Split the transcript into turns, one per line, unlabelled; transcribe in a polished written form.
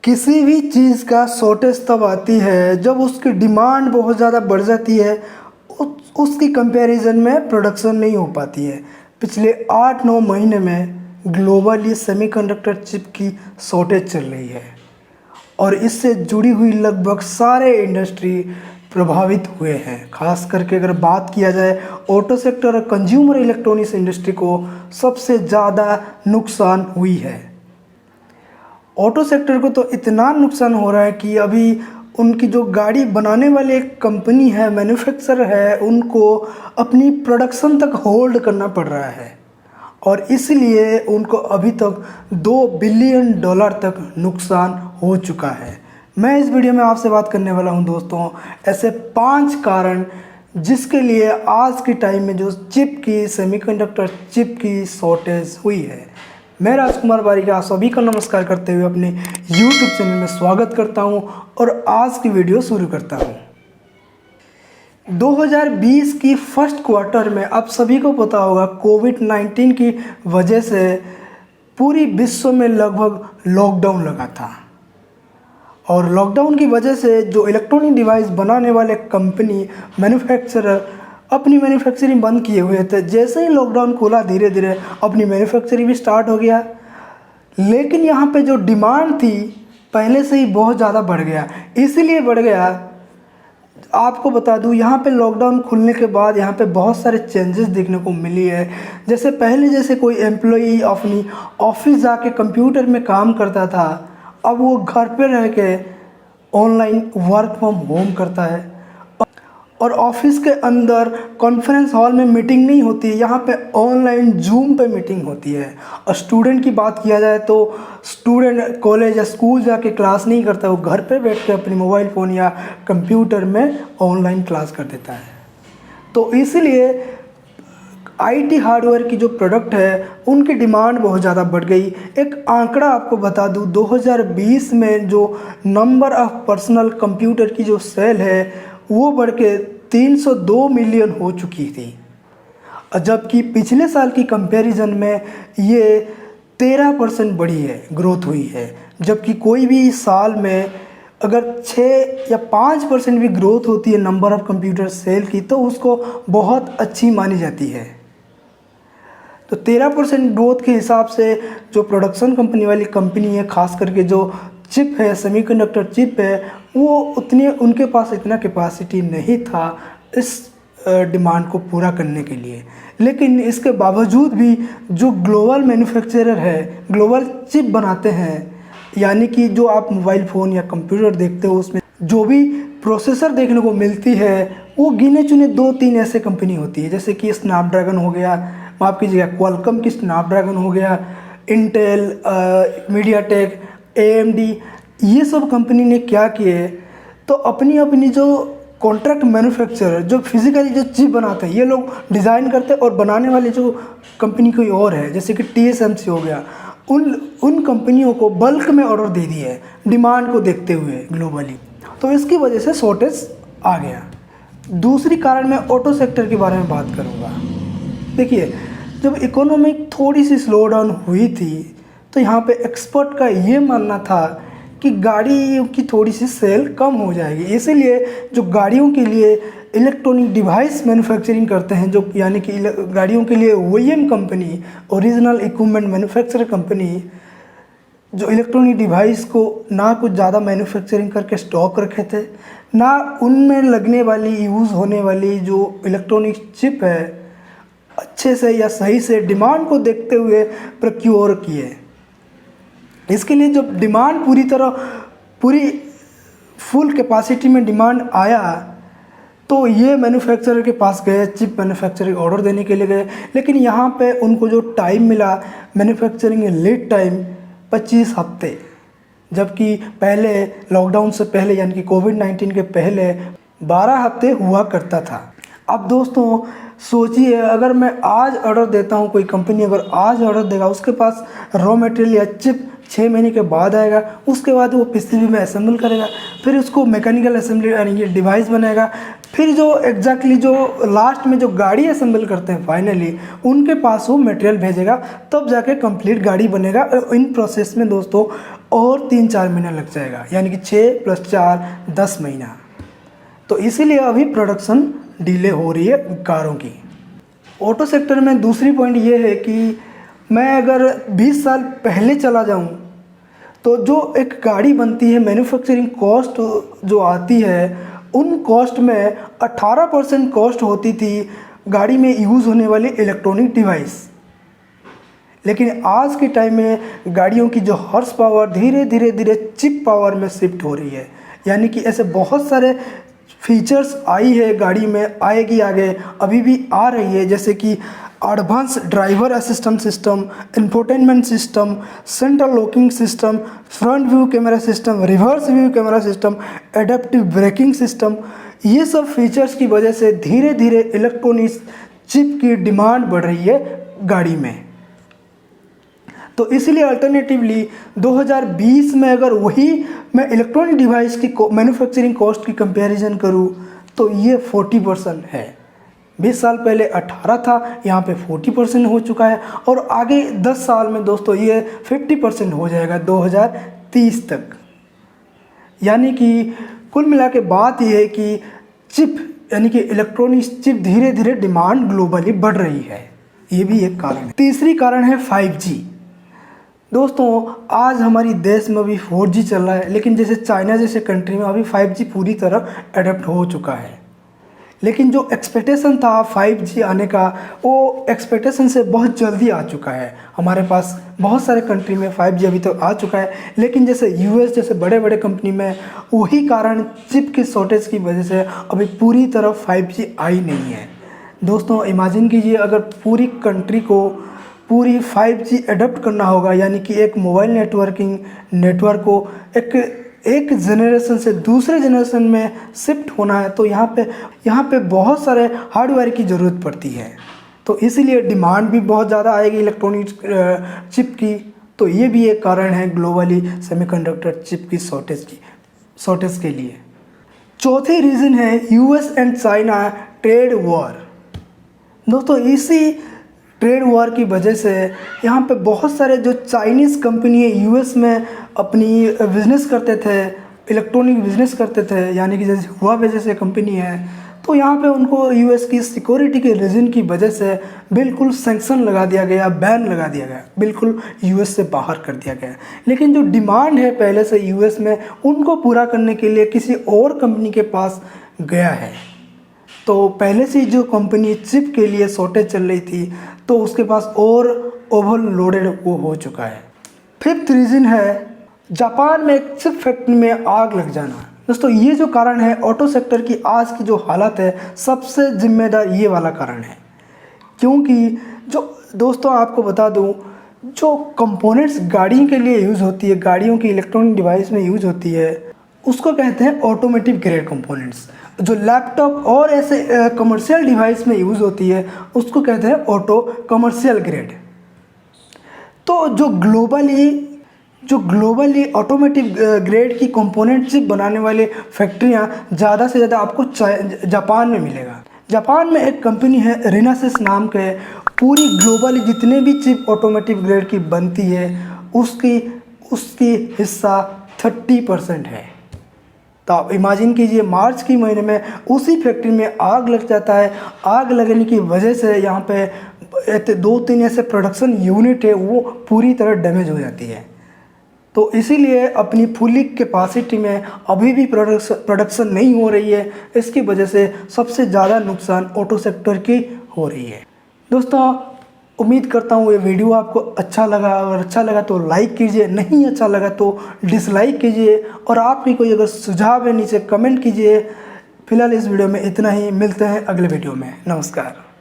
किसी भी चीज़ का शॉर्टेज तब आती है जब उसकी डिमांड बहुत ज़्यादा बढ़ जाती है, उसकी कंपैरिजन में प्रोडक्शन नहीं हो पाती है। पिछले 8-9 महीने में ग्लोबली सेमीकंडक्टर चिप की शॉर्टेज चल रही है और इससे जुड़ी हुई लगभग सारे इंडस्ट्री प्रभावित हुए हैं। खास करके अगर बात किया जाए ऑटो सेक्टर और कंज्यूमर इलेक्ट्रॉनिक्स इंडस्ट्री को सबसे ज़्यादा नुकसान हुई है। ऑटो सेक्टर को तो इतना नुकसान हो रहा है कि अभी उनकी जो गाड़ी बनाने वाली एक कंपनी है, मैन्युफैक्चरर है, उनको अपनी प्रोडक्शन तक होल्ड करना पड़ रहा है और इसलिए उनको अभी तक $2 बिलियन तक नुकसान हो चुका है। मैं इस वीडियो में आपसे बात करने वाला हूं दोस्तों, ऐसे 5 कारण जिसके लिए आज के टाइम में जो चिप की सेमीकंडक्टर चिप की शॉर्टेज हुई है। मैं राजकुमार बारिक आप सभी का नमस्कार करते हुए अपने YouTube चैनल में स्वागत करता हूं और आज की वीडियो शुरू करता हूं। 2020 की फर्स्ट क्वार्टर में आप सभी को पता होगा कोविड-19 की वजह से पूरी विश्व में लगभग लॉकडाउन लगा था और लॉकडाउन की वजह से जो इलेक्ट्रॉनिक डिवाइस बनाने वाले कंपनी मैन्युफैक्चरर अपनी मैन्युफैक्चरिंग बंद किए हुए थे। जैसे ही लॉकडाउन खुला धीरे धीरे अपनी मैन्युफैक्चरिंग भी स्टार्ट हो गया, लेकिन यहाँ पे जो डिमांड थी पहले से ही बहुत ज़्यादा बढ़ गया। इसीलिए बढ़ गया, आपको बता दूँ, यहाँ पे लॉकडाउन खुलने के बाद यहाँ पे बहुत सारे चेंजेस देखने को मिली है। जैसे पहले जैसे कोई एम्प्लॉई अपनी ऑफिस जाके कंप्यूटर में काम करता था, अब वो घर पे रह के ऑनलाइन वर्क फ्रॉम होम करता है और ऑफिस के अंदर कॉन्फ्रेंस हॉल में मीटिंग नहीं होती है, यहाँ पे ऑनलाइन जूम पे मीटिंग होती है। और स्टूडेंट की बात किया जाए तो स्टूडेंट कॉलेज या स्कूल जाके क्लास नहीं करता, वो घर पे बैठ के अपनी मोबाइल फ़ोन या कंप्यूटर में ऑनलाइन क्लास कर देता है। तो इसलिए आईटी हार्डवेयर की जो प्रोडक्ट है उनकी डिमांड बहुत ज़्यादा बढ़ गई। एक आंकड़ा आपको बता दूं, 2020 में जो नंबर ऑफ़ पर्सनल कंप्यूटर की जो सेल है वो बढ़ के 302 मिलियन हो चुकी थी, जबकि पिछले साल की कंपैरिजन में ये 13% बढ़ी है, ग्रोथ हुई है। जबकि कोई भी साल में अगर 6 या 5% भी ग्रोथ होती है नंबर ऑफ़ कंप्यूटर सेल की, तो उसको बहुत अच्छी मानी जाती है। तो 13% ग्रोथ के हिसाब से जो प्रोडक्शन कंपनी वाली कंपनी है, खास करके जो चिप है, सेमीकंडक्टर चिप है, वो उतने उनके पास इतना कैपेसिटी नहीं था इस डिमांड को पूरा करने के लिए। लेकिन इसके बावजूद भी जो ग्लोबल मैन्युफैक्चरर है, ग्लोबल चिप बनाते हैं, यानी कि जो आप मोबाइल फ़ोन या कंप्यूटर देखते हो उसमें जो भी प्रोसेसर देखने को मिलती है वो गिने चुने 2-3 ऐसे कंपनी होती है, जैसे कि स्नैपड्रैगन हो गया, माफ़ कीजिएगा क्वालकॉम की स्नैपड्रैगन हो गया, इंटेल, मीडियाटेक, AMD, ये सब कंपनी ने क्या किए तो अपनी अपनी जो कॉन्ट्रैक्ट मैन्युफैक्चरर जो फिजिकली जो चिप बनाते हैं, ये लोग डिज़ाइन करते हैं और बनाने वाले जो कंपनी कोई और है जैसे कि TSMC हो गया, उन कंपनियों को बल्क में ऑर्डर दे दिए है डिमांड को देखते हुए ग्लोबली। तो इसकी वजह से शॉर्टेज आ गया। दूसरी कारण मैं ऑटो सेक्टर के बारे में बात करूँगा। देखिए, जब इकोनॉमिक थोड़ी सी स्लो डाउन हुई थी तो यहाँ पे एक्सपर्ट का ये मानना था कि गाड़ियों की थोड़ी सी सेल कम हो जाएगी, इसीलिए जो गाड़ियों के लिए इलेक्ट्रॉनिक डिवाइस मैन्युफैक्चरिंग करते हैं, जो यानी कि गाड़ियों के लिए OEM company, original equipment manufacturer company, जो इलेक्ट्रॉनिक डिवाइस को ना कुछ ज़्यादा मैन्युफैक्चरिंग करके स्टॉक रखे थे, ना उनमें लगने वाली यूज़ होने वाली जो इलेक्ट्रॉनिक चिप है अच्छे से या सही से डिमांड को देखते हुए प्रोक्योर किए। इसके लिए जब डिमांड पूरी फुल कैपेसिटी में डिमांड आया तो ये मैन्युफैक्चरर के पास गए, चिप मैन्युफैक्चरिंग ऑर्डर देने के लिए गए, लेकिन यहाँ पे उनको जो टाइम मिला मैन्युफैक्चरिंग लीड टाइम 25 हफ्ते, जबकि पहले लॉकडाउन से पहले यानी कि कोविड-19 के पहले 12 हफ्ते हुआ करता था। अब दोस्तों सोचिए, अगर मैं आज ऑर्डर देता हूँ, कोई कंपनी अगर आज ऑर्डर देगा, उसके पास रॉ मटेरियल या चिप 6 महीने के बाद आएगा, उसके बाद वो PCB में असेंबल करेगा, फिर उसको मैकेनिकल असेंबली यानी कि डिवाइस बनाएगा, फिर जो एग्जैक्टली जो लास्ट में जो गाड़ी असेंबल करते हैं फाइनली उनके पास वो मटेरियल भेजेगा, तब जाके कंप्लीट गाड़ी बनेगा। इन प्रोसेस में दोस्तों और 3-4 महीना लग जाएगा, यानी कि 6 + 4 10 महीना। तो इसीलिए अभी प्रोडक्शन डिले हो रही है कारों की। ऑटो सेक्टर में दूसरी पॉइंट ये है कि मैं अगर 20 साल पहले चला जाऊं तो जो एक गाड़ी बनती है, मैन्युफैक्चरिंग कॉस्ट जो आती है, उन कॉस्ट में 18% कॉस्ट होती थी गाड़ी में यूज़ होने वाली इलेक्ट्रॉनिक डिवाइस। लेकिन आज के टाइम में गाड़ियों की जो हॉर्स पावर धीरे धीरे चिप पावर में शिफ्ट हो रही है, यानी कि ऐसे बहुत सारे फीचर्स आई है गाड़ी में, आएगी आगे, अभी भी आ रही है, जैसे कि advance driver assistant system, infotainment system, central locking system, front view camera system, reverse view camera system, adaptive braking system. ये सब फीचर्स की वजह से धीरे धीरे इलेक्ट्रॉनिक्स चिप की डिमांड बढ़ रही है गाड़ी में। तो इसलिए अल्टरनेटिवली 2020 में अगर वही मैं इलेक्ट्रॉनिक डिवाइस की मैन्युफैक्चरिंग कॉस्ट की कंपैरिजन करूं तो ये 40% है। 20 साल पहले 18 था, यहाँ पे 40% हो चुका है, और आगे 10 साल में दोस्तों ये 50% हो जाएगा 2030 तक। यानी कि कुल मिला के बात यह है कि चिप यानी कि इलेक्ट्रॉनिक्स चिप धीरे धीरे डिमांड ग्लोबली बढ़ रही है, ये भी एक कारण है। तीसरी कारण है 5G। दोस्तों आज हमारी देश में अभी 4G चल रहा है, लेकिन जैसे चाइना जैसे कंट्री में अभी 5G पूरी तरह अडेप्ट हो चुका है। लेकिन जो एक्सपेक्टेशन था 5G आने का, वो एक्सपेक्टेशन से बहुत जल्दी आ चुका है। हमारे पास बहुत सारे कंट्री में 5G अभी तक आ चुका है, लेकिन जैसे US जैसे बड़े बड़े कंपनी में वही कारण चिप की शॉर्टेज की वजह से अभी पूरी तरह 5G आई नहीं है। दोस्तों इमेजिन कीजिए अगर पूरी कंट्री को पूरी 5G अडॉप्ट करना होगा, यानी कि एक मोबाइल नेटवर्क को एक जनरेशन से दूसरे जनरेशन में शिफ्ट होना है, तो यहाँ पे बहुत सारे हार्डवेयर की ज़रूरत पड़ती है। तो इसीलिए डिमांड भी बहुत ज़्यादा आएगी इलेक्ट्रॉनिक चिप की। तो ये भी एक कारण है ग्लोबली सेमीकंडक्टर चिप की शॉर्टेज के लिए। चौथी रीज़न है US and China trade war. दोस्तों इसी ट्रेड वॉर की वजह से यहाँ पे बहुत सारे जो चाइनीज़ कंपनी है US में अपनी बिज़नेस करते थे, इलेक्ट्रॉनिक बिज़नेस करते थे, यानी कि जैसे हुआवे जैसे कंपनी है, तो यहाँ पे उनको US की सिक्योरिटी के रीज़न की वजह से बिल्कुल सैंक्शन लगा दिया गया, बैन लगा दिया गया, बिल्कुल US से बाहर कर दिया गया। लेकिन जो डिमांड है पहले से US में, उनको पूरा करने के लिए किसी और कंपनी के पास गया है। तो पहले से जो कंपनी चिप के लिए शॉर्टेज चल रही थी, तो उसके पास और ओवरलोडेड वो हो चुका है। फिफ्थ रीज़न है जापान में एक चिप फैक्ट्री में आग लग जाना। दोस्तों ये जो कारण है ऑटो सेक्टर की आज की जो हालत है, सबसे जिम्मेदार ये वाला कारण है। क्योंकि जो दोस्तों आपको बता दूं, जो कंपोनेंट्स गाड़ी के लिए यूज़ होती है, गाड़ियों की इलेक्ट्रॉनिक डिवाइस में यूज़ होती है, उसको कहते हैं ऑटोमेटिव ग्रेड कंपोनेंट्स। जो लैपटॉप और ऐसे कमर्शियल डिवाइस में यूज़ होती है, उसको कहते हैं ऑटो कमर्शियल ग्रेड। तो जो ग्लोबली ऑटोमेटिव ग्रेड की कंपोनेंट चिप बनाने वाले फैक्ट्रियां ज़्यादा से ज़्यादा आपको जापान में मिलेगा। जापान में एक कंपनी है रिनासिस नाम के, पूरी ग्लोबली जितने भी चिप ऑटोमेटिव ग्रेड की बनती है उसकी हिस्सा 30% है। तो आप इमेजिन कीजिए मार्च के महीने में उसी फैक्ट्री में आग लग जाता है। आग लगने की वजह से यहाँ पे 2-3 ऐसे प्रोडक्शन यूनिट है, वो पूरी तरह डैमेज हो जाती है। तो इसीलिए अपनी फुली कैपेसिटी में अभी भी प्रोडक्शन नहीं हो रही है। इसकी वजह से सबसे ज़्यादा नुकसान ऑटो सेक्टर की हो रही है। दोस्तों उम्मीद करता हूँ ये वीडियो आपको अच्छा लगा। अगर अच्छा लगा तो लाइक कीजिए, नहीं अच्छा लगा तो डिसलाइक कीजिए, और आपकी कोई अगर सुझाव है नीचे कमेंट कीजिए। फिलहाल इस वीडियो में इतना ही, मिलते हैं अगले वीडियो में। नमस्कार।